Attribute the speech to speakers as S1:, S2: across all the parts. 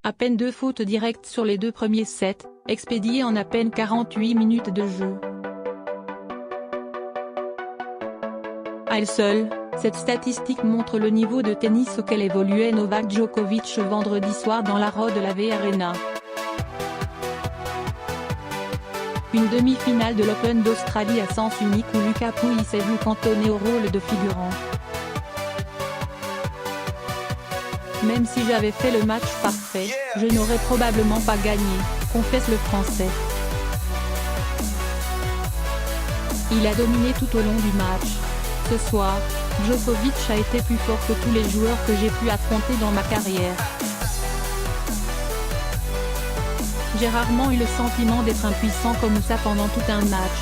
S1: À peine 2 fautes directes sur les 2 premiers sets, expédiées en à peine 48 minutes de jeu. À elle seule, cette statistique montre le niveau de tennis auquel évoluait Novak Djokovic vendredi soir dans la Rod Laver Arena. Une demi-finale de l'Open d'Australie à sens unique où Lucas Pouille s'est vu cantonné au rôle de figurant. Même si j'avais fait le match parfait, je n'aurais probablement pas gagné, confesse le Français. Il a dominé tout au long du match. Ce soir, Djokovic a été plus fort que tous les joueurs que j'ai pu affronter dans ma carrière. J'ai rarement eu le sentiment d'être impuissant comme ça pendant tout un match.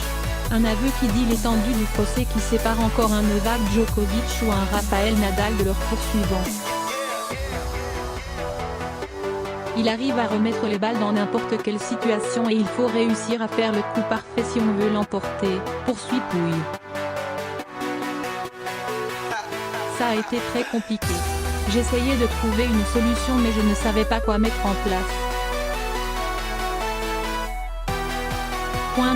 S1: Un aveu qui dit l'étendue du fossé qui sépare encore un Novak Djokovic ou un Rafael Nadal de leur poursuivant. Il arrive à remettre les balles dans n'importe quelle situation et il faut réussir à faire le coup parfait si on veut l'emporter, poursuit Pouille. Ça a été très compliqué. J'essayais de trouver une solution mais je ne savais pas quoi mettre en place.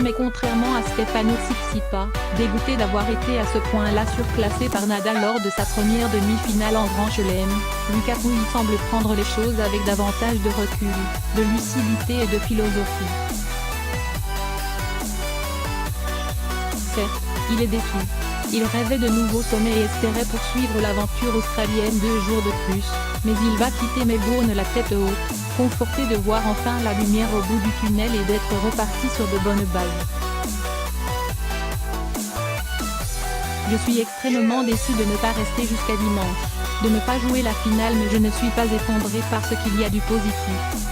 S1: Mais contrairement à Stefano Tsitsipas, dégoûté d'avoir été à ce point-là surclassé par Nadal lors de sa première demi-finale en Grand Chelem, Lucas Pouille semble prendre les choses avec davantage de recul, de lucidité et de philosophie. Certes, il est déçu. Il rêvait de nouveaux sommets et espérait poursuivre l'aventure australienne 2 jours de plus, mais il va quitter Melbourne la tête haute, conforté de voir enfin la lumière au bout du tunnel et d'être reparti sur de bonnes bases. Je suis extrêmement déçu de ne pas rester jusqu'à dimanche, de ne pas jouer la finale mais je ne suis pas effondré parce qu'il y a du positif.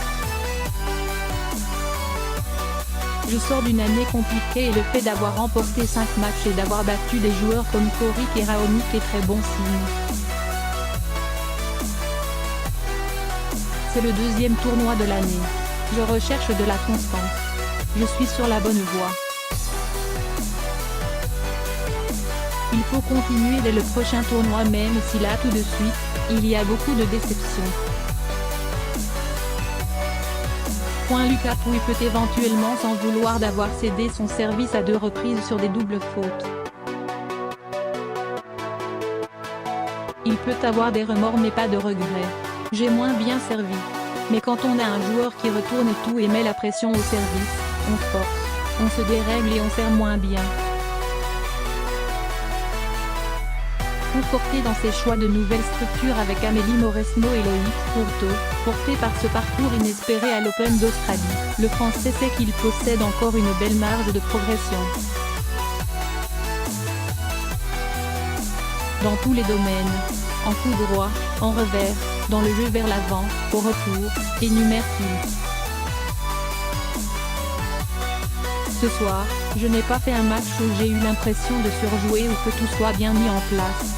S1: Je sors d'une année compliquée et le fait d'avoir remporté 5 matchs et d'avoir battu des joueurs comme Coric et Raonic est très bon signe. C'est le 2e tournoi de l'année. Je recherche de la constance. Je suis sur la bonne voie. Il faut continuer dès le prochain tournoi même si là tout de suite, il y a beaucoup de déceptions. Lucas Pouille peut éventuellement s'en vouloir d'avoir cédé son service à 2 reprises sur des doubles fautes. Il peut avoir des remords mais pas de regrets. J'ai moins bien servi. Mais quand on a un joueur qui retourne tout et met la pression au service, on force, on se dérègle et on sert moins bien. Conforté dans ses choix de nouvelles structures avec Amélie Mauresmo et Loïc Courteau, porté par ce parcours inespéré à l'Open d'Australie, le Français sait qu'il possède encore une belle marge de progression. Dans tous les domaines, en coup droit, en revers, dans le jeu vers l'avant, au retour, énumère-t-il. Ce soir, je n'ai pas fait un match où j'ai eu l'impression de surjouer ou que tout soit bien mis en place.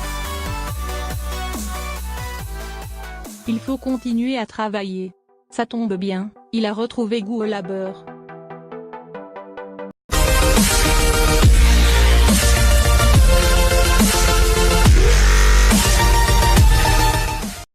S1: Il faut continuer à travailler. Ça tombe bien, il a retrouvé goût au labeur.